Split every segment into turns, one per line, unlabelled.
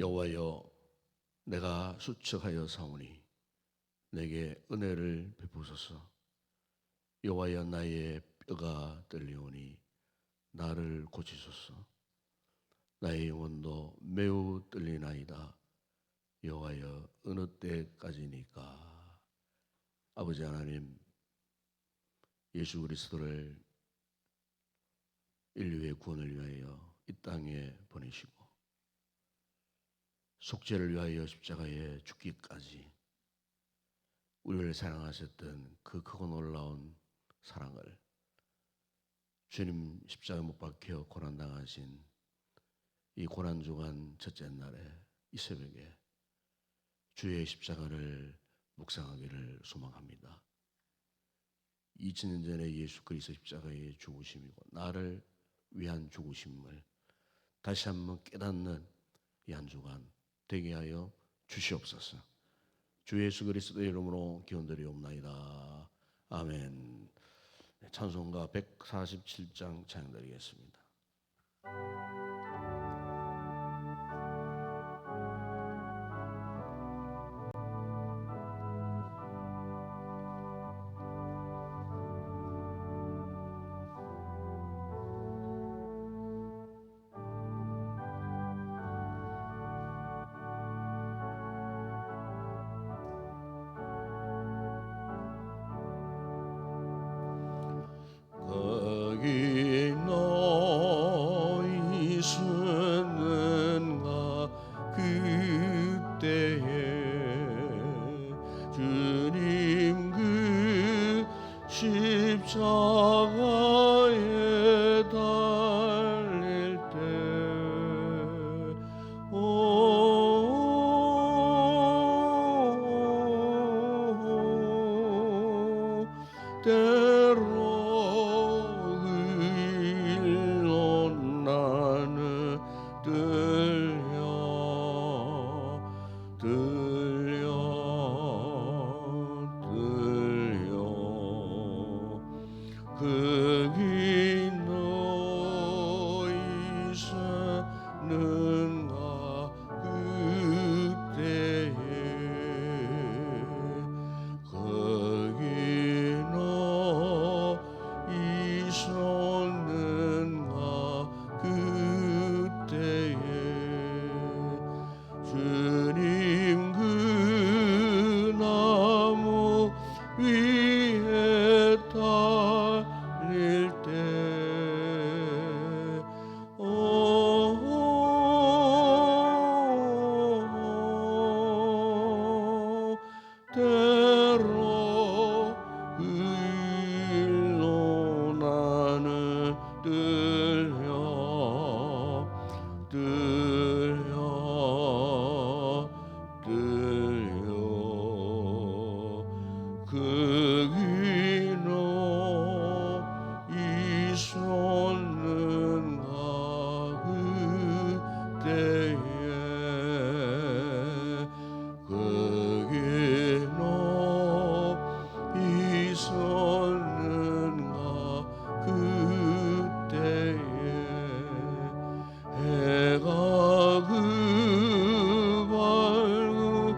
여호와여, 내가 수척하여 사오니 내게 은혜를 베푸소서. 여호와여, 나의 뼈가 떨리오니 나를 고치소서. 나의 영혼도 매우 떨리나이다. 여호와여, 어느 때까지니까? 아버지 하나님, 예수 그리스도를 인류의 구원을 위하여 이 땅에 보내시고 속죄를 위하여 십자가에 죽기까지 우리를 사랑하셨던 그 크고 놀라운 사랑을 주님 십자가에 못 박혀 고난당하신 이 고난주간 첫째 날에 이 새벽에 주의 십자가를 묵상하기를 소망합니다. 2000년 전에 예수 그리스도 십자가의 죽으심이고 나를 위한 죽으심을 다시 한번 깨닫는 이 한 주간 되게 하여 주시옵소서. 주 예수 그리스도의 이름으로 기원드리옵나이다. 아멘. 찬송가 147장 찬양드리겠습니다. 거기 너희 있었는가 그때에 주님 그 십자가에 달릴 때 때로 그 일로 나는 들려 거기 너희 있었는가 그때에 거기 너희 있었는가 그때에 주님 그 나무 위에 달릴 때 때로 그 일로 나는 들려 거기 너 있었는가 그때에 거기 너 있었는가 그때에 해가 그 밝은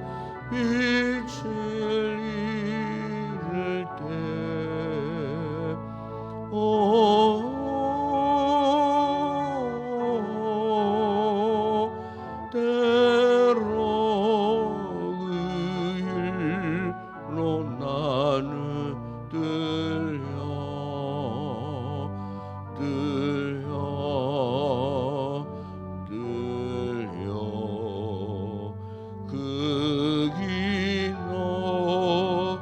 빛을 잃을 때 때로 그 일로 나는 들려 거기 너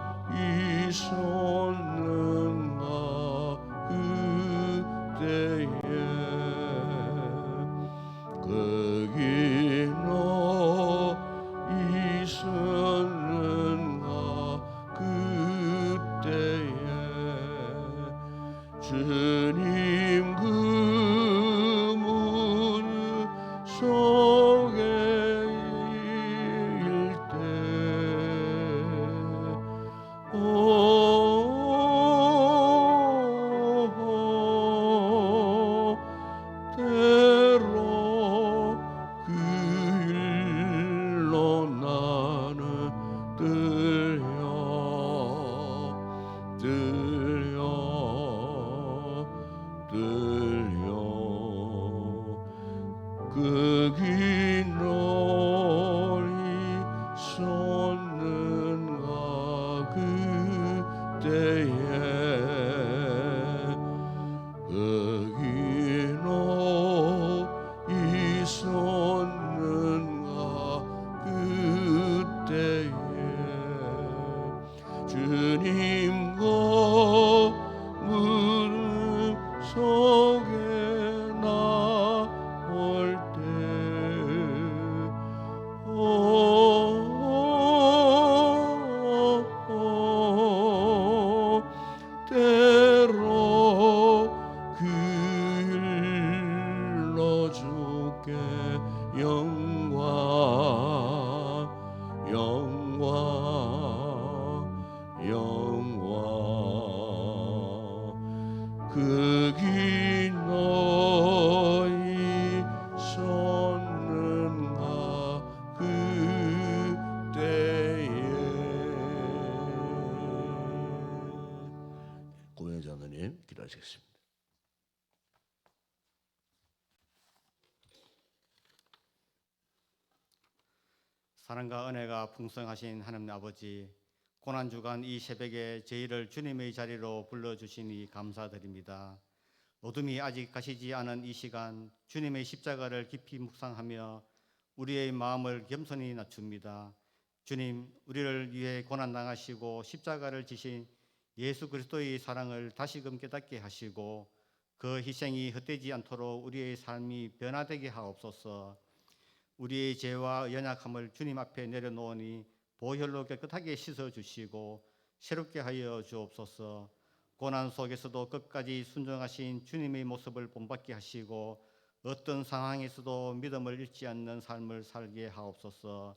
있었는가 그때에 거기 너 있었는가 그때에 주님 그 문 속에 일 때 때로 그 솟는가 그때에 흑인호 있었는가 그때에 주님과 무릎 속에 나올 때 때로 그 일로 주께 영광 그 긴 너희 솟는가 그때에 고명자 하나님 기도하시겠습니다.
사랑과 은혜가 풍성하신 하나님 아버지, 고난주간 이 새벽에 저희를 주님의 자리로 불러주시니 감사드립니다. 어둠이 아직 가시지 않은 이 시간 주님의 십자가를 깊이 묵상하며 우리의 마음을 겸손히 낮춥니다. 주님, 우리를 위해 고난당하시고 십자가를 지신 예수 그리스도의 사랑을 다시금 깨닫게 하시고 그 희생이 헛되지 않도록 우리의 삶이 변화되게 하옵소서. 우리의 죄와 연약함을 주님 앞에 내려놓으니 보혈로 깨끗하게 씻어주시고 새롭게 하여 주옵소서. 고난 속에서도 끝까지 순종하신 주님의 모습을 본받게 하시고 어떤 상황에서도 믿음을 잃지 않는 삶을 살게 하옵소서.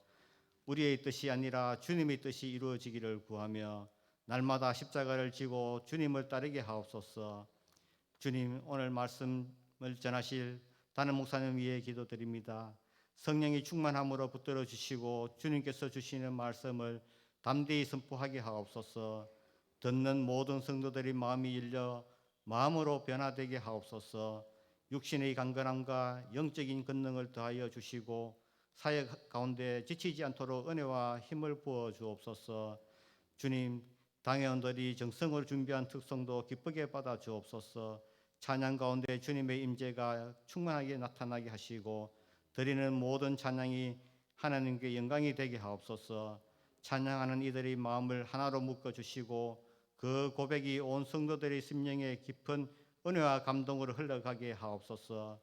우리의 뜻이 아니라 주님의 뜻이 이루어지기를 구하며 날마다 십자가를 지고 주님을 따르게 하옵소서. 주님, 오늘 말씀을 전하실 담임 목사님 위해 기도드립니다. 성령이 충만함으로 붙들어 주시고 주님께서 주시는 말씀을 담대히 선포하게 하옵소서. 듣는 모든 성도들의 마음이 열려 마음으로 변화되게 하옵소서. 육신의 강건함과 영적인 권능을 더하여 주시고 사역 가운데 지치지 않도록 은혜와 힘을 부어 주옵소서. 주님, 당회원들이 정성으로 준비한 특성도 기쁘게 받아 주옵소서. 찬양 가운데 주님의 임재가 충만하게 나타나게 하시고 드리는 모든 찬양이 하나님께 영광이 되게 하옵소서. 찬양하는 이들의 마음을 하나로 묶어주시고 그 고백이 온 성도들의 심령에 깊은 은혜와 감동으로 흘러가게 하옵소서.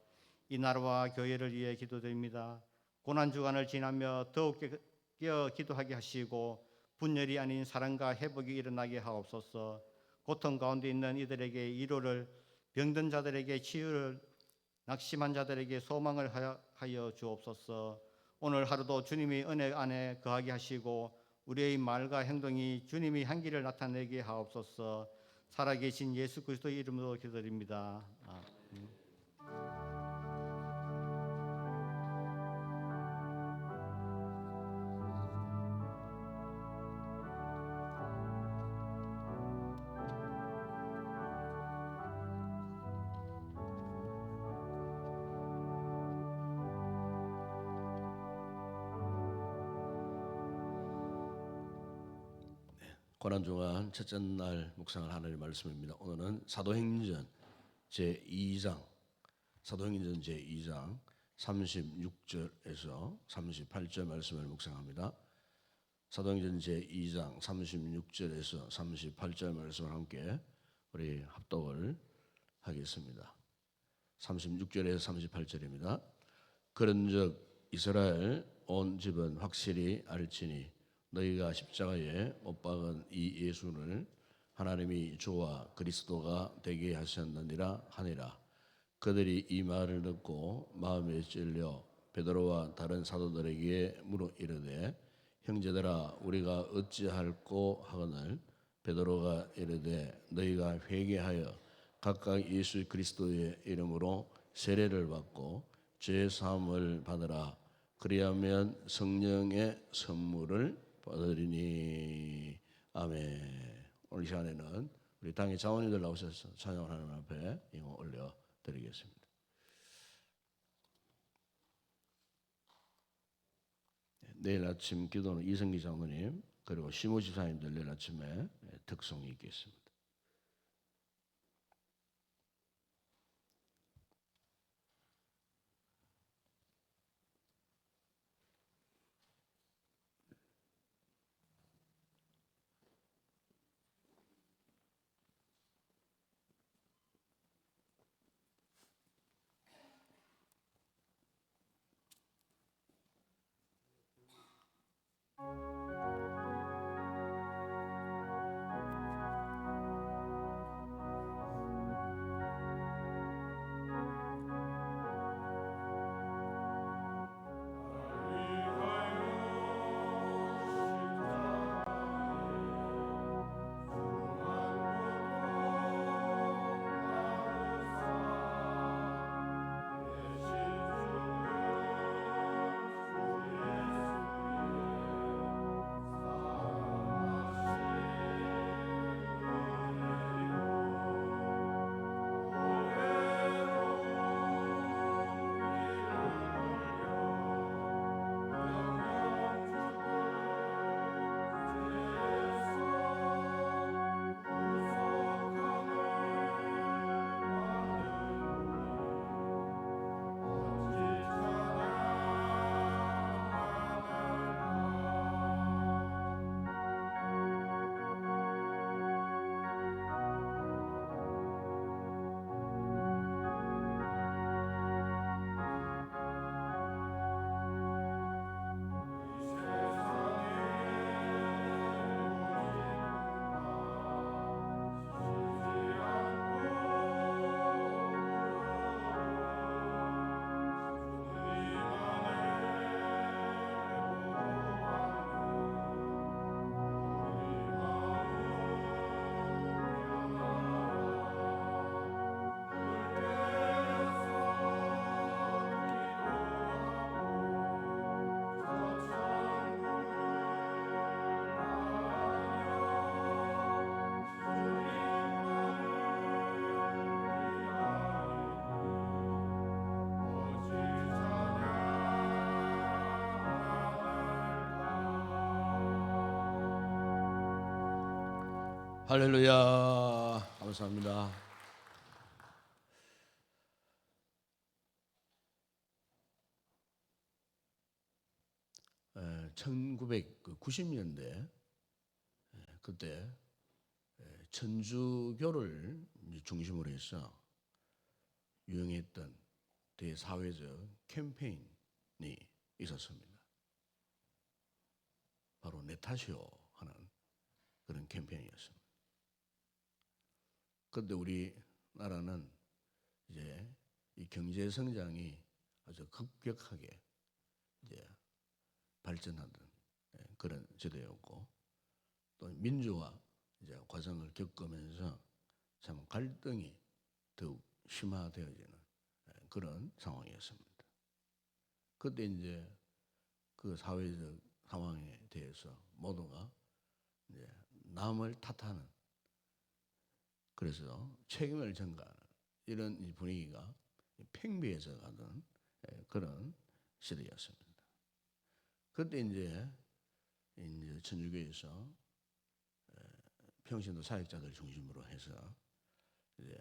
이 나라와 교회를 위해 기도드립니다. 고난주간을 지나며 더욱 깨어 기도하게 하시고 분열이 아닌 사랑과 회복이 일어나게 하옵소서. 고통 가운데 있는 이들에게 위로를, 병든 자들에게 치유를, 낙심한 자들에게 소망을 하여 주옵소서. 오늘 하루도 주님의 은혜 안에 거하게 하시고 우리의 말과 행동이 주님의 향기를 나타내게 하옵소서. 살아계신 예수 그리스도의 이름으로 기도드립니다. 아멘.
고난주간 첫째 날 묵상을 하나님의 말씀입니다. 오늘은 사도행전 제2장 36절에서 38절 말씀을 묵상합니다. 사도행전 제2장 36절에서 38절 말씀을 함께 우리 합독을 하겠습니다. 36절에서 38절입니다. 그런즉 이스라엘 온 집은 확실히 알지니 너희가 십자가에 못 박은 이 예수를 하나님이 주와 그리스도가 되게 하셨느니라 하니라. 그들이 이 말을 듣고 마음에 찔려 베드로와 다른 사도들에게 물어 이르되 형제들아 우리가 어찌할꼬 하거늘 베드로가 이르되 너희가 회개하여 각각 예수 그리스도의 이름으로 세례를 받고 죄 사함을 받으라. 그리하면 성령의 선물을 받으리니. 아멘. 오늘 시간에는 우리 당의 자원이들 나오셔서 찬양을 하나님 앞에 영어 올려드리겠습니다. 내일 아침 기도는 이성기 장로님 그리고 심우 집사님들 내일 아침에 특송이 있겠습니다. 할렐루야. 감사합니다. 에, 1990년대 그때 천주교를 중심으로 해서 유행했던 대사회적 캠페인이 있었습니다. 바로 내 탓이요 하는 그런 캠페인이었습니다. 그런데 우리나라는 이제 이 경제 성장이 아주 급격하게 이제 발전하던 그런 시대였고 또 민주화 이제 과정을 겪으면서 참 갈등이 더욱 심화되어지는 그런 상황이었습니다. 그때 이제 그 사회적 상황에 대해서 모두가 이제 남을 탓하는 그래서 책임을 전가하는 이런 분위기가 팽배해져 가던 그런 시대였습니다. 그때 이제 천주교에서 평신도 사역자들 중심으로 해서 이제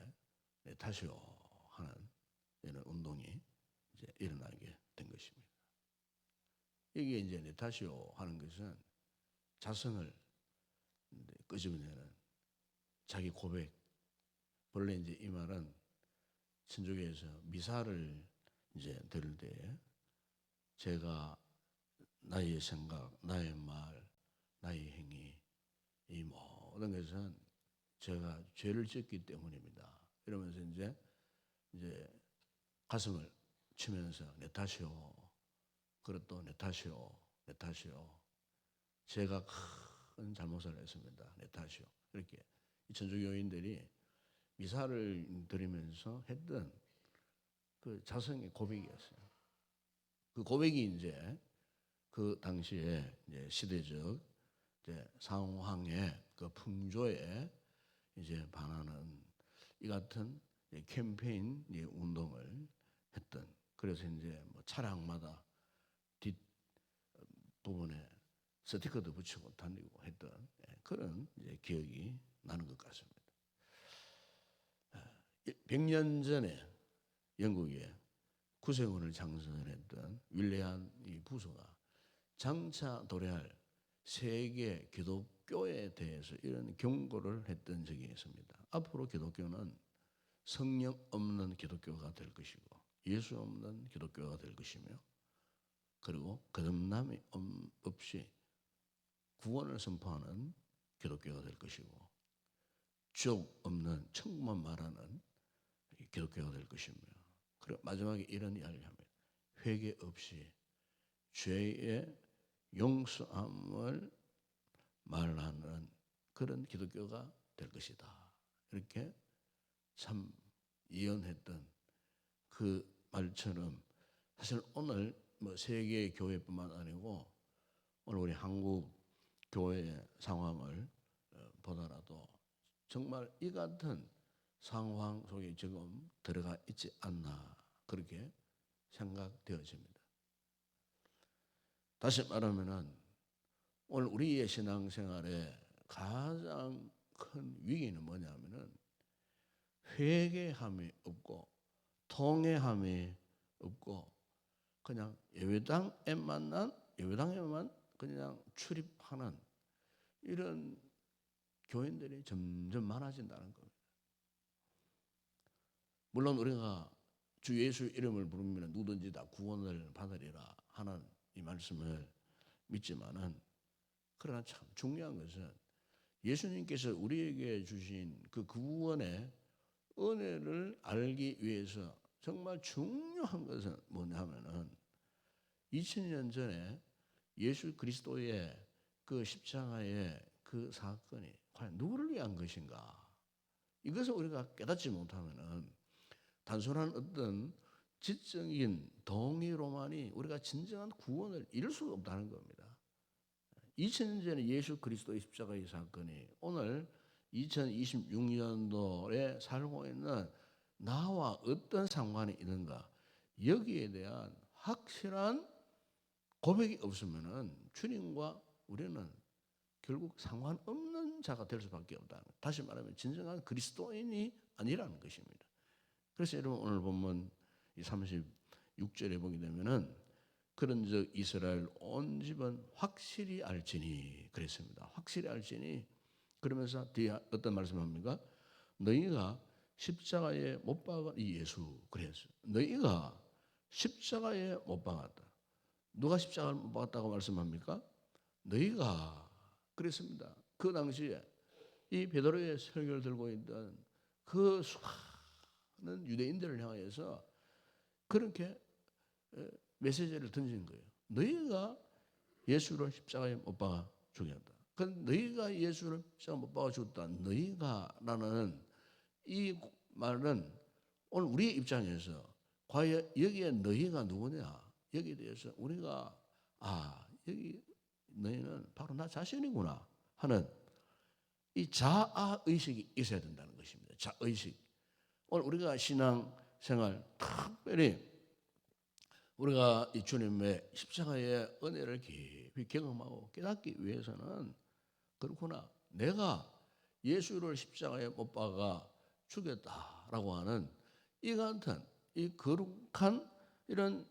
다시요 하는 이런 운동이 이제 일어나게 된 것입니다. 이게 이제 네타시오 하는 것은 자성을 끄집어내는 자기 고백. 본래 이제 이 말은 천주교에서 미사를 이제 들을 때 제가 나의 생각, 나의 말, 나의 행위 이 모든 것은 제가 죄를 짓기 때문입니다. 이러면서 이제 가슴을 치면서 내 탓이요. 그것도 내 탓이요. 내 탓이요. 제가 큰 잘못을 했습니다. 내 탓이요. 이렇게 이 천주교인들이 미사를 드리면서 했던 그 자성의 고백이었어요. 그 고백이 이제 그 당시에 이제 시대적 이제 상황의 그 풍조에 이제 반하는 이 같은 캠페인 운동을 했던 그래서 이제 뭐 차량마다 부분에 스티커도 붙이고 다니고 했던 그런 이제 기억이 나는 것 같습니다. 100년 전에 영국에 구세군을 창설했던 윌리안 이 부소가 장차 도래할 세계 기독교에 대해서 이런 경고를 했던 적이 있습니다. 앞으로 기독교는 성령 없는 기독교가 될 것이고 예수 없는 기독교가 될 것이며 그리고 거듭남이 없이 구원을 선포하는 기독교가 될 것이고 죄 없는 천국만 말하는 기독교가 될 것이며 그리고 마지막에 이런 이야기를 합니다. 회개 없이 죄의 용서함을 말하는 그런 기독교가 될 것이다. 이렇게 참 예언했던 그 말처럼 사실 오늘 뭐 세계 교회뿐만 아니고 오늘 우리 한국 교회의 상황을 보더라도 정말 이 같은 상황 속에 지금 들어가 있지 않나 그렇게 생각되어집니다. 다시 말하면은 오늘 우리의 신앙생활에 가장 큰 위기는 뭐냐면은 회개함이 없고 통회함이 없고 그냥 예배당에만 그냥 출입하는 이런 교인들이 점점 많아진다는 겁니다. 물론 우리가 주 예수 이름을 부르면 누구든지 다 구원을 받으리라 하는 이 말씀을 믿지만은 그러나 참 중요한 것은 예수님께서 우리에게 주신 그 구원의 은혜를 알기 위해서 정말 중요한 것은 뭐냐면은 2000년 전에 예수 그리스도의 그 십자가의 그 사건이 과연 누구를 위한 것인가? 이것을 우리가 깨닫지 못하면은 단순한 어떤 지적인 동의로만이 우리가 진정한 구원을 이룰 수가 없다는 겁니다. 2000년 전에 예수 그리스도의 십자가의 사건이 오늘 2026년도에 살고 있는 나와 어떤 상관이 있는가? 여기에 대한 확실한 고백이 없으면은 주님과 우리는 결국 상관없는 자가 될 수밖에 없다. 다시 말하면 진정한 그리스도인이 아니라는 것입니다. 그래서 여러분 오늘 보면 이 36절에 보게 되면은 그런즉 이스라엘 온 집은 확실히 알지니 그랬습니다. 확실히 알지니 그러면서 뒤에 어떤 말씀합니까? 너희가 십자가에 못 박은 이 예수 그랬어요. 너희가 십자가에 못 박았다. 누가 십자가를 못 박았다고 말씀합니까? 너희가 그랬습니다. 그 당시에 이 베드로의 설교를 들고 있던 그 수많은 유대인들을 향해서 그렇게 메시지를 던진 거예요. 너희가 예수를 십자가에 못 박아 죽였다. 그 너희가 예수를 십자가에 못 박아 죽였다. 너희가라는 이 말은 오늘 우리의 입장에서 과연 여기에 너희가 누구냐? 여기에 대해서 우리가 여기 너희는 바로 나 자신이구나 하는 이 자아 의식이 있어야 된다는 것입니다. 자아 의식. 오늘 우리가 신앙생활 특별히 우리가 이 주님의 십자가의 은혜를 깊이 경험하고 깨닫기 위해서는 그렇구나. 내가 예수를 십자가에 못 박아 죽였다라고 하는 이 같은 이 거룩한 이런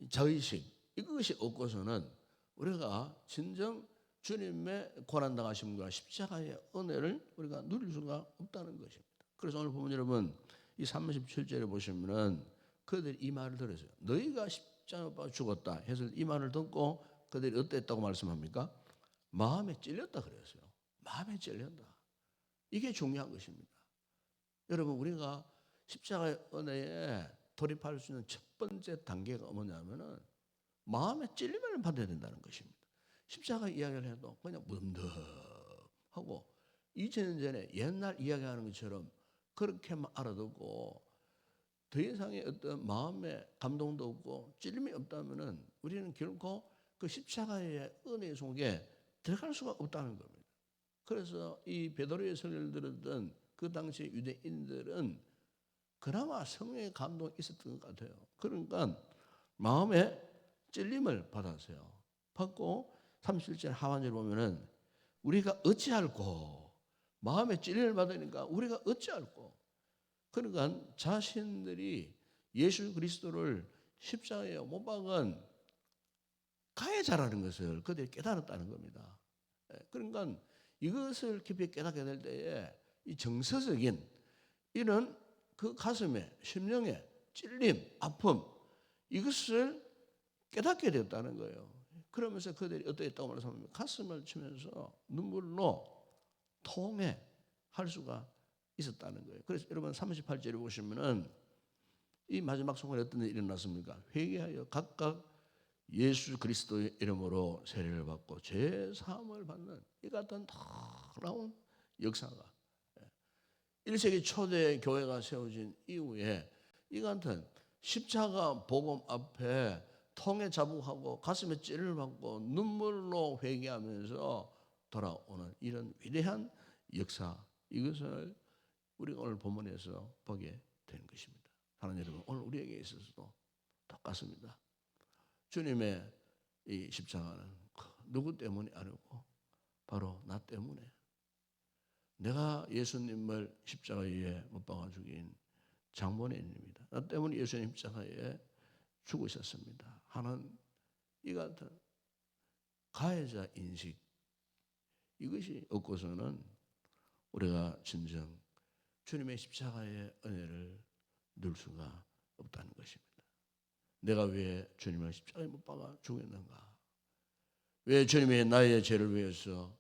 자의식 이것이 없고서는 우리가 진정 주님의 고난당하심과 십자가의 은혜를 우리가 누릴 수가 없다는 것입니다. 그래서 오늘 보면 여러분 이 37절에 보시면은 그들이 이 말을 들었어요. 너희가 십자가에 못 박아 죽었다 해서 이 말을 듣고 그들이 어땠다고 말씀합니까? 마음에 찔렸다 그랬어요. 마음에 찔렸다. 이게 중요한 것입니다. 여러분 우리가 십자가의 은혜에 돌입할 수 있는 첫 번째 단계가 뭐냐면은 마음에 찔림을 받아야 된다는 것입니다. 십자가 이야기를 해도 그냥 무덤덤하고 2000년 전에 옛날 이야기하는 것처럼 그렇게만 알아듣고 더 이상의 어떤 마음의 감동도 없고 찔림이 없다면은 우리는 결코 그 십자가의 은혜 속에 들어갈 수가 없다는 겁니다. 그래서 이 베드로의 설교를 들었던 그 당시 유대인들은 그나마 성령의 감동이 있었던 것 같아요. 그러니까 마음에 찔림을 받았어요. 받고 37절 하반절 보면은 우리가 어찌할꼬 마음에 찔림을 받으니까 우리가 어찌할꼬 그러니까 자신들이 예수 그리스도를 십자가에 못 박은 가해자라는 것을 그들이 깨달았다는 겁니다. 그러니까 이것을 깊이 깨닫게 될 때에 이 정서적인 이런 그 가슴에 심령에 찔림, 아픔 이것을 깨닫게 되었다는 거예요. 그러면서 그들이 어떠했다고 말하면 가슴을 치면서 눈물로 통회할 수가 있었다는 거예요. 그래서 여러분 38절에 보시면은 이 마지막 순간에 어떤 일이 일어났습니까? 회개하여 각각 예수 그리스도의 이름으로 세례를 받고 죄 사함을 받는 이 같은 놀라운 역사가 1세기 초대 교회가 세워진 이후에 이 같은 십자가 복음 앞에 통에 자복하고 가슴에 찔을 받고 눈물로 회개하면서 돌아오는 이런 위대한 역사 이것을 우리가 오늘 본문에서 보게 되는 것입니다. 사랑하는 여러분, 오늘 우리에게 있어서도 똑같습니다. 주님의 이 십자가는 누구 때문이 아니고 바로 나 때문에 내가 예수님을 십자가에 못 박아 죽인 장본인입니다. 나 때문에 예수님 십자가에 죽으셨습니다 하는 이 같은 가해자 인식 이것이 없고서는 우리가 진정 주님의 십자가의 은혜를 누릴 수가 없다는 것입니다. 내가 왜 주님을 십자가에 못 박아 죽였는가? 왜 주님이 나의 죄를 위해서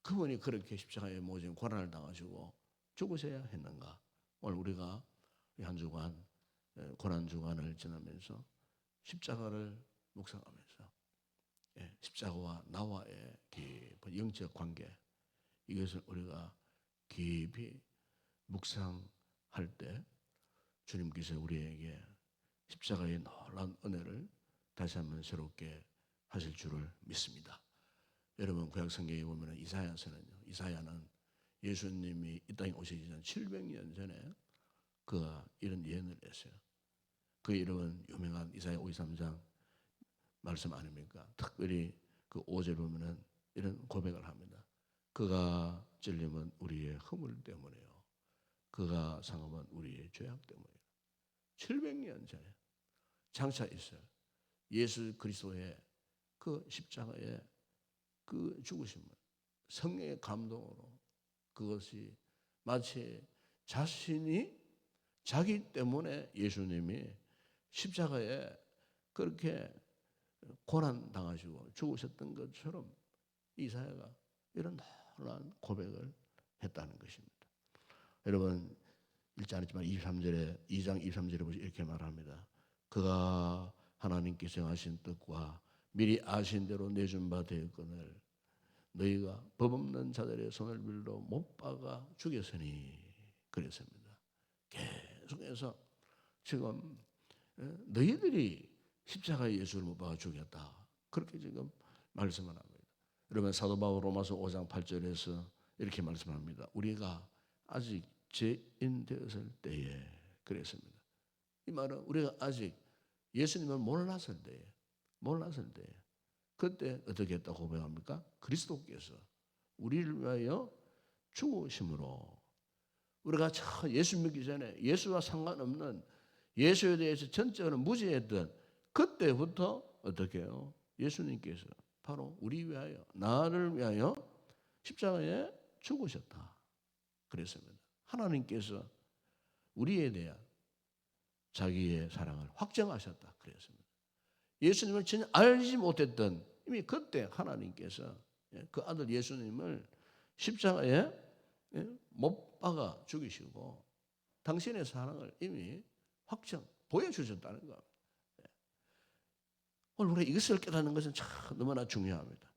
그분이 그렇게 십자가에 모진 고난을 당하시고 죽으셔야 했는가? 오늘 우리가 한 주간 고난 주간을 지나면서 십자가를 묵상하면서 십자가와 나와의 깊은 영적 관계 이것을 우리가 깊이 묵상할 때 주님께서 우리에게 십자가의 놀라운 은혜를 다시 한번 새롭게 하실 줄을 믿습니다. 여러분 구약 성경에 보면 이사야는 예수님이 이 땅에 오시기 전 700년 전에 그가 이런 예언을 했어요. 그 이름은 유명한 이사야 53장 말씀 아닙니까? 특별히 그 5절 보면은 이런 고백을 합니다. 그가 찔림은 우리의 허물 때문에요. 그가 상함은 우리의 죄악 때문에요. 700년 전에 장차 있어요. 예수 그리스도의 그 십자가의 그 죽으심을 성령의 감동으로 그것이 마치 자신이 자기 때문에 예수님이 십자가에 그렇게 고난 당하시고 죽으셨던 것처럼 이사야가 이런 놀라운 고백을 했다는 것입니다. 여러분 읽지 않았지만 2장 23절에 보시 이렇게 말합니다. 그가 하나님께서 정하신 뜻과 미리 아신 대로 내준 바 되었거늘 너희가 법 없는 자들의 손을 빌려 못 박아 죽였으니 그랬습니다. 계속해서 지금 너희들이 십자가에 예수를 못 박아 죽였다. 그렇게 지금 말씀을 합니다. 여러분 사도 바울 로마서 5장 8절에서 이렇게 말씀합니다. 우리가 아직 죄인 되었을 때에 그랬습니다. 이 말은 우리가 아직 예수님을 몰랐을 때에 그때 어떻게 했다고 고백합니까? 그리스도께서 우리를 위하여 죽으심으로 우리가 예수 믿기 전에 예수와 상관없는 예수에 대해서 전적으로 무지했던 그때부터 어떻게 해요? 예수님께서 바로 우리 위하여 나를 위하여 십자가에 죽으셨다 그랬습니다. 하나님께서 우리에 대한 자기의 사랑을 확정하셨다 그랬습니다. 예수님을 전혀 알지 못했던 이미 그때 하나님께서 그 아들 예수님을 십자가에 못 박아 죽이시고 당신의 사랑을 이미 확정 보여주셨다는 겁니다. 오늘 우리가 이것을 깨닫는 것은 참 너무나 중요합니다.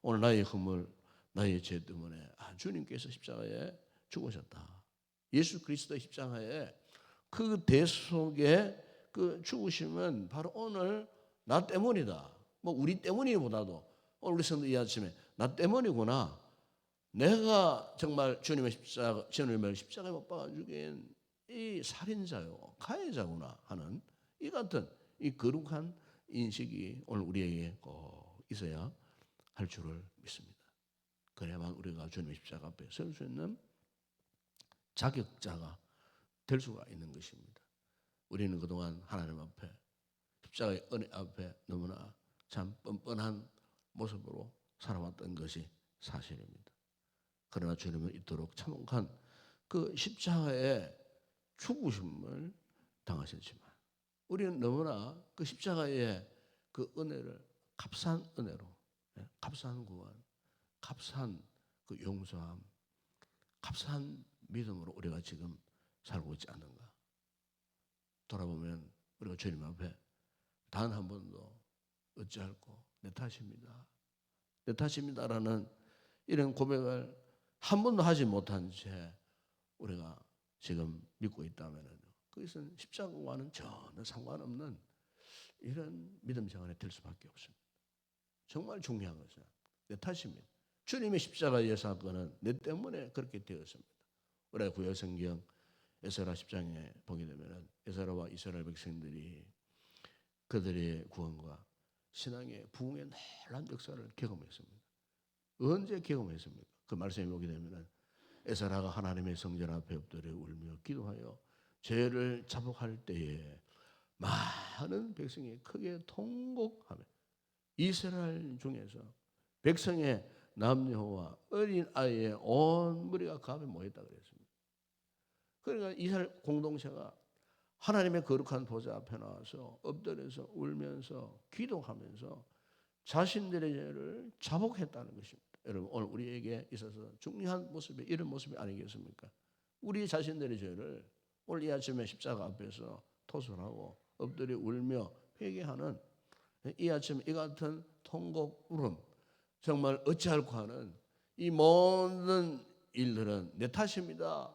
오늘 나의 허물, 나의 죄 때문에 주님께서 십자가에 죽으셨다. 예수 그리스도의 십자가에 그 대속의 그 죽으심은 바로 오늘 나 때문이다. 뭐 우리 때문이보다도 오늘 우리 성도 이 아침에 나 때문이구나. 내가 정말 주님을 십자가에 못 박아 죽인 이 살인자요, 가해자구나 하는 이 같은 이 거룩한 인식이 오늘 우리에게 꼭 있어야 할 줄을 믿습니다. 그래야만 우리가 주님의 십자가 앞에 설 수 있는 자격자가 될 수가 있는 것입니다. 우리는 그동안 하나님 앞에 십자가의 은혜 앞에 너무나 참 뻔뻔한 모습으로 살아왔던 것이 사실입니다. 그러나 주님은 이토록 참혹한 그 십자가의 죽으심을 당하셨지만 우리는 너무나 그 십자가의 그 은혜를 값싼 은혜로, 값싼 구원, 값싼 그 용서함, 값싼 믿음으로 우리가 지금 살고 있지 않는가. 돌아보면 우리가 주님 앞에 단 한 번도 어찌할꼬 내 탓입니다, 내 탓입니다라는 이런 고백을 한 번도 하지 못한 채 우리가 지금 믿고 있다면 그것은 십자가와는 전혀 상관없는 이런 믿음 생활이 될 수밖에 없습니다. 정말 중요한 것은 내 탓입니다. 주님의 십자가의 사건은 내 때문에 그렇게 되었습니다. 우리가 구약 성경 에스라 10장에 보게 되면 에스라와 이스라엘 백성들이 그들의 구원과 신앙의 부흥의 놀라운 역사를 경험했습니다. 언제 경험했습니까? 그 말씀에 보게 되면 에스라가 하나님의 성전 앞에 엎드려 울며 기도하여 죄를 자복할 때에 많은 백성이 크게 통곡하며 이스라엘 중에서 백성의 남녀와 어린 아이의 온 무리가 그 앞에 모였다 그랬습니다. 그러니까 이스라엘 공동체가 하나님의 거룩한 보좌 앞에 나와서 엎드려서 울면서 기도하면서 자신들의 죄를 자복했다는 것입니다. 여러분 오늘 우리에게 있어서 중요한 모습이 이런 모습이 아니겠습니까? 우리 자신들의 죄를 오늘 이 아침에 십자가 앞에서 토설하고 엎드려 울며 회개하는 이 아침 이 같은 통곡 울음 정말 어찌할꼬 하는 이 모든 일들은 내 탓입니다.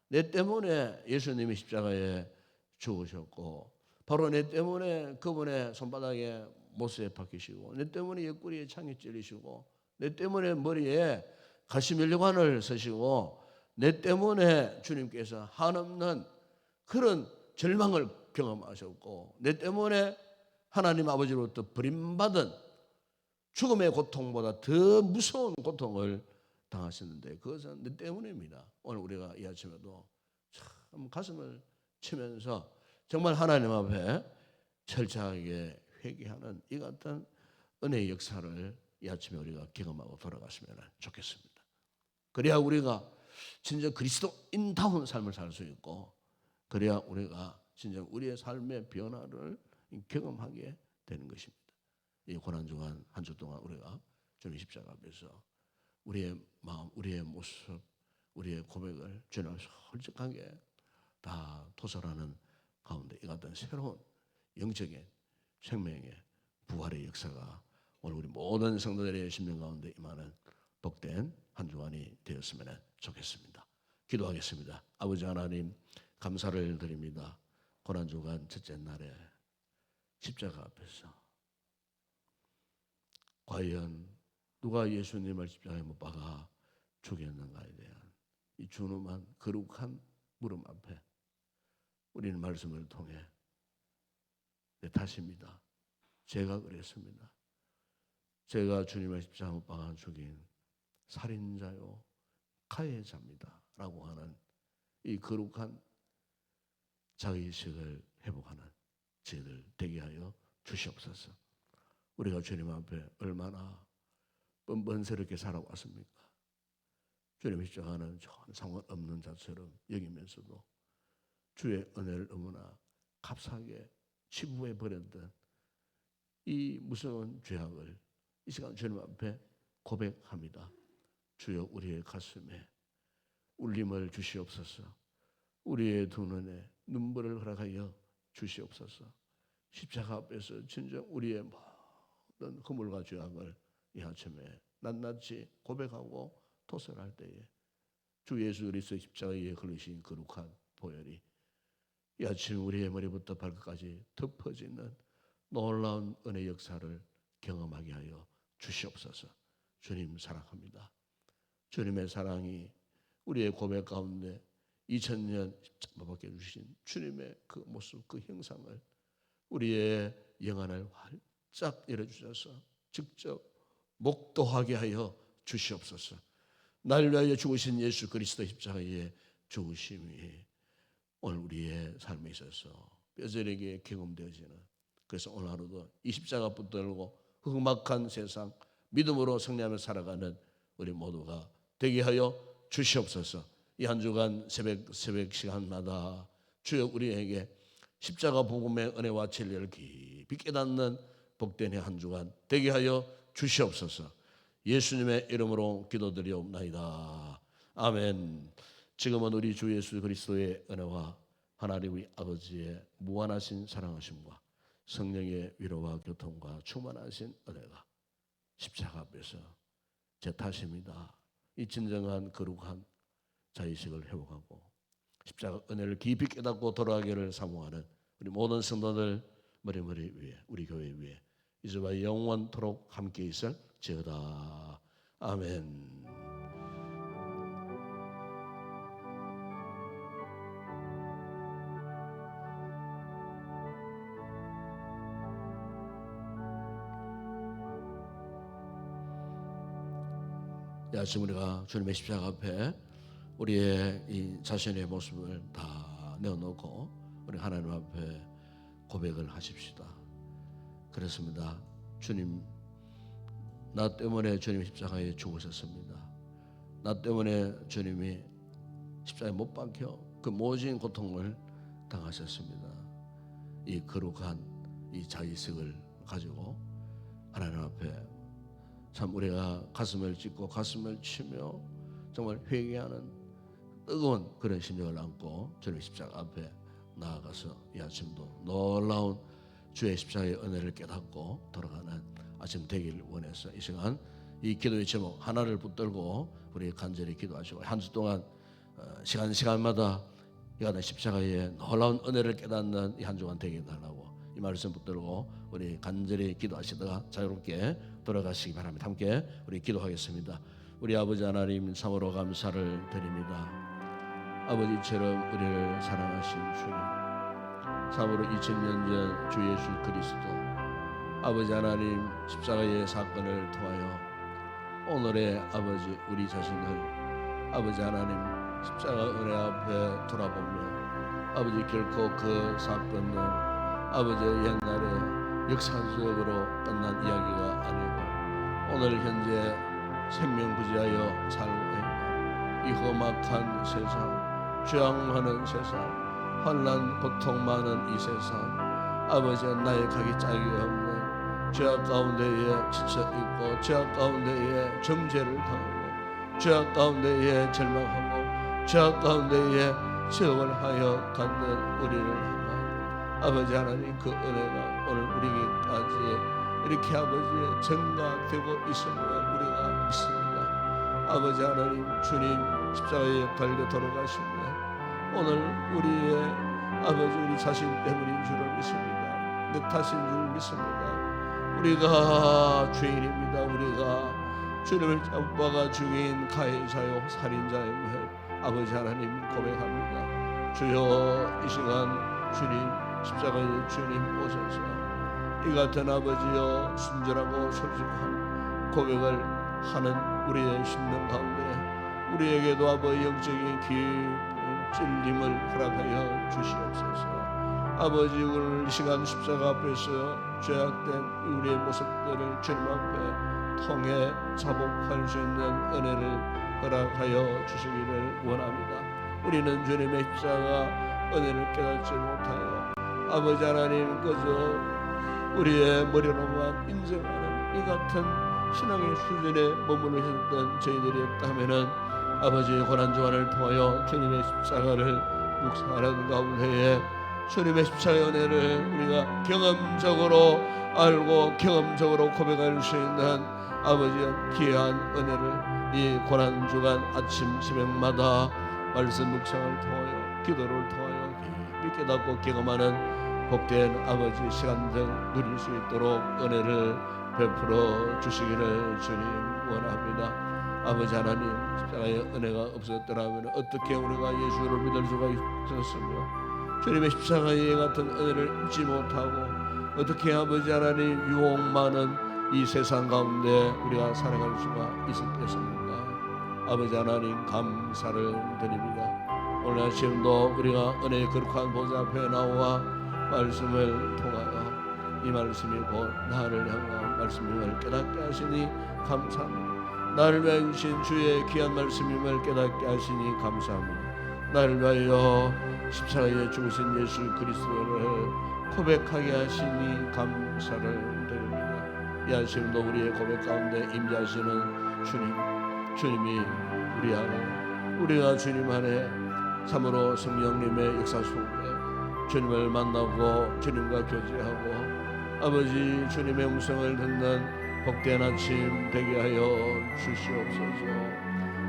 내 때문에 예수님이 십자가에 죽으셨고 바로 내 때문에 그분의 손바닥에 못에 박히시고 내 때문에 옆구리에 창에 찔리시고 내 때문에 머리에 가시면류관을 쓰시고 내 때문에 주님께서 한없는 그런 절망을 경험하셨고 내 때문에 하나님 아버지로부터 버림받은 죽음의 고통보다 더 무서운 고통을 당하셨는데 그것은 내 때문입니다. 오늘 우리가 이 아침에도 참 가슴을 치면서 정말 하나님 앞에 철저하게 회개하는 이 같은 은혜의 역사를 이 아침에 우리가 경험하고 돌아갔으면 좋겠습니다. 그래야 우리가 진짜 그리스도인다운 삶을 살 수 있고 그래야 우리가 진짜 우리의 삶의 변화를 경험하게 되는 것입니다. 이 고난주간 한 주 동안 우리가 주님 십자가 앞에서 우리의 마음, 우리의 모습, 우리의 고백을 주님 앞에 솔직하게 다 토설하는 가운데 이 같은 새로운 영적인 생명의 부활의 역사가 오늘 우리 모든 성도들의 심령 가운데 임하는 복된 한 주간이 되었으면 좋겠습니다. 기도하겠습니다. 아버지 하나님 감사를 드립니다. 고난주간 첫째 날에 십자가 앞에서 과연 누가 예수님을 십자가에 못 박아 죽였는가에 대한 이 준엄한 거룩한 물음 앞에 우리는 말씀을 통해 내 탓입니다. 제가 그랬습니다. 제가 주님의 십자가 못 박아 죽인 살인자요 가해자입니다 라고 하는 이 거룩한 자의식을 회복하는 저희들 되게 하여 주시옵소서. 우리가 주님 앞에 얼마나 뻔뻔스럽게 살아왔습니까? 주님 십자가는 전혀 상관없는 자처럼 여기면서도 주의 은혜를 너무나 값싸게 치부해 버렸던 이 무서운 죄악을 이 시간 주님 앞에 고백합니다. 주여 우리의 가슴에 울림을 주시옵소서. 우리의 두 눈에 눈물을 허락하여 주시옵소서. 십자가 앞에서 진정 우리의 모든 허물과 죄악을 이 아침에 낱낱이 고백하고 토설할 때에 주 예수 그리스도의 십자가에 흘리신 거룩한 보혈이 이 아침 우리의 머리부터 발끝까지 덮어지는 놀라운 은혜 역사를 경험하게 하여 주시옵소서. 주님 사랑합니다. 주님의 사랑이 우리의 고백 가운데 2000년 십자가 밖에 주신 주님의 그 모습 그 형상을 우리의 영안을 활짝 열어주셔서 직접 목도하게 하여 주시옵소서. 나를 위하여 죽으신 예수 그리스도 십자가의 죽으심이 오늘 우리의 삶에 있어서 뼈저리게 경험되어지는, 그래서 오늘 하루도 이 십자가 붙들고 흑막한 세상 믿음으로 승리하며 살아가는 우리 모두가 되게 하여 주시옵소서. 이 한 주간 새벽 시간마다 주여 우리에게 십자가 복음의 은혜와 진리를 깊이 깨닫는 복된 한 주간 되게 하여 주시옵소서. 예수님의 이름으로 기도드리옵나이다. 아멘. 지금은 우리 주 예수 그리스도의 은혜와 하나님 우리 아버지의 무한하신 사랑하심과 성령의 위로와 교통과 충만하신 은혜가 십자가 앞에서 제 탓입니다. 이 진정한 거룩한 자의식을 회복하고 십자가 은혜를 깊이 깨닫고 돌아가기를 사모하는 우리 모든 성도들 머리 위에, 우리 교회 위에 이제와 영원토록 함께 있을지어다. 아멘. 이 아침 우리가 주님의 십자가 앞에 우리의 이 자신의 모습을 다 내어놓고 우리 하나님 앞에 고백을 하십시다. 그렇습니다. 주님, 나 때문에 주님 십자가에 죽으셨습니다. 나 때문에 주님이 십자가에 못 박혀 그 모진 고통을 당하셨습니다. 이 거룩한 이 자의식을 가지고 하나님 앞에 참 우리가 가슴을 찢고 가슴을 치며 정말 회개하는 뜨거운 그런 심령을 안고 주님 십자가 앞에 나아가서 이 아침도 놀라운 주의 십자가의 은혜를 깨닫고 돌아가는 아침 되기를 원해서 이 시간 이 기도의 제목 하나를 붙들고 우리 간절히 기도하시고 한 주 동안 시간마다 이 같은 십자가의 놀라운 은혜를 깨닫는 이 한 주간 되게 해달라고 이 말씀 붙들고 우리 간절히 기도하시다가 자유롭게 돌아가시기 바랍니다. 함께 우리 기도하겠습니다. 우리 아버지 하나님 참으로 감사를 드립니다. 아버지처럼 우리를 사랑하신 주님, 참으로 2000년 전 주 예수 그리스도 아버지 하나님 십자가의 사건을 통하여 오늘의 아버지 우리 자신을 아버지 하나님 십자가 은혜 앞에 돌아보며 아버지 결코 그 사건은 아버지 옛날에 역사적으로 끝난 이야기가 아니고 오늘 현재 생명부지하여 살고 있는 이 험악한 세상, 죄악 많은 세상, 환난 고통 많은 이 세상, 아버지 나의 가기 짝이 없는 죄악 가운데에 지쳐있고 죄악 가운데에 정죄를 당하고 죄악 가운데에 절망하고 죄악 가운데에 세월하여 갖는 우리를 향한 아버지 하나님 그 은혜가 오늘 우리에게까지 이렇게 아버지의 전가되고 있음을 우리가 믿습니다. 아버지 하나님 주님 십자가에 달려 돌아가시면 오늘 우리의 아버지 우리 자신 때문인 줄을 믿습니다. 내 탓인 줄 믿습니다. 우리가 죄인입니다. 우리가 주님을 잡아가 죽인 가해자요 살인자임을 아버지 하나님 고백합니다. 주여 이 시간 주님 십자가에 주님 오셔서 이 같은 아버지여 순전하고 솔직한 고백을 하는 우리의 심령 가운데 우리에게도 아버지 영적인 깊은 찔림을 허락하여 주시옵소서. 아버지 오늘 이 시간 십자가 앞에서 죄악된 우리의 모습들을 주님 앞에 통해 자복할 수 있는 은혜를 허락하여 주시기를 원합니다. 우리는 주님의 십자가 은혜를 깨닫지 못하여 아버지 하나님 그저 우리의 머리로만 인정하는 이 같은 신앙의 수준에 머물러 있었던 저희들이었다면은 아버지의 고난주간을 통하여 주님의 십자가를 묵상하는 가운데에 주님의 십자가의 은혜를 우리가 경험적으로 알고 경험적으로 고백할 수 있는 아버지의 귀한 은혜를 이 고난주간 아침 새벽마다 말씀 묵상을 통하여 기도를 통하여 깊이 깨닫고 경험하는 복된 아버지 시간들 누릴 수 있도록 은혜를 베풀어 주시기를 주님 원합니다. 아버지 하나님 십자가의 은혜가 없었더라면 어떻게 우리가 예수를 믿을 수가 있었으며 주님의 십자가의 같은 은혜를 잊지 못하고 어떻게 아버지 하나님 유혹 많은 이 세상 가운데 우리가 살아갈 수가 있었겠습니까? 아버지 하나님 감사를 드립니다. 오늘 아침도 우리가 은혜의 거룩한 보좌 앞에 나와 말씀을 통하여 이 말씀이 곧 나를 향한 말씀임을 깨닫게 하시니 감사합니다. 나를 위하여 주신 주의 귀한 말씀임을 깨닫게 하시니 감사합니다. 나를 위하여 십자가에 죽으신 예수 그리스도를 고백하게 하시니 감사를 드립니다. 이 아침도 우리의 고백 가운데 임재하시는 주님이 우리 안에, 우리가 주님 안에 참으로 성령님의 역사 속에 주님을 만나고 주님과 교제하고 아버지 주님의 음성을 듣는 복된 아침 되게 하여 주시옵소서.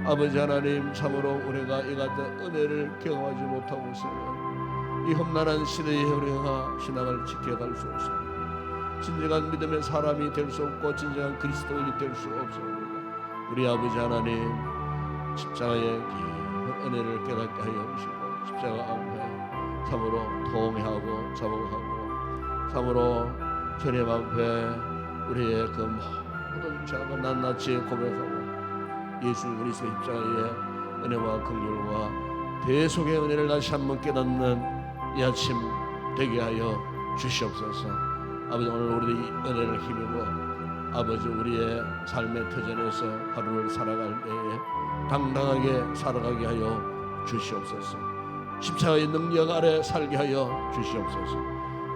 아버지 하나님 참으로 우리가 이 같은 은혜를 경험하지 못하고 있으면 이 험난한 시대에 우리가 신앙을 지켜갈 수 없습니다. 진정한 믿음의 사람이 될 수 없고 진정한 그리스도인이 될 수 없습니다. 우리 아버지 하나님 십자가의 긴 은혜를 깨닫게 하여 주시고 십자가 앞에 참으로 통회하고 자복하고 참으로 주님 앞에 우리의 그 모든 죄가 낱낱이 고백하고 예수 그리스도의 십자가의 은혜와 긍휼과 대속의 은혜를 다시 한번 깨닫는 이 아침 되게 하여 주시옵소서. 아버지 오늘 우리 이 은혜를 힘입어 아버지 우리의 삶의 터전에서 하루를 살아갈 때에 당당하게 살아가게 하여 주시옵소서. 십자가의 능력 아래 살게 하여 주시옵소서.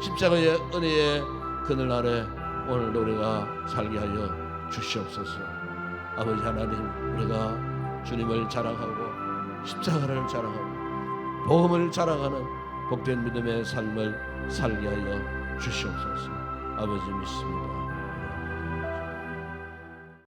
십자가의 은혜의 그늘 아래 오늘 우리가 살게 하여 주시옵소서. 아버지 하나님 우리가 주님을 자랑하고 십자가를 자랑하고 복음을 자랑하는 복된 믿음의 삶을 살게 하여 주시옵소서. 아버지 믿습니다.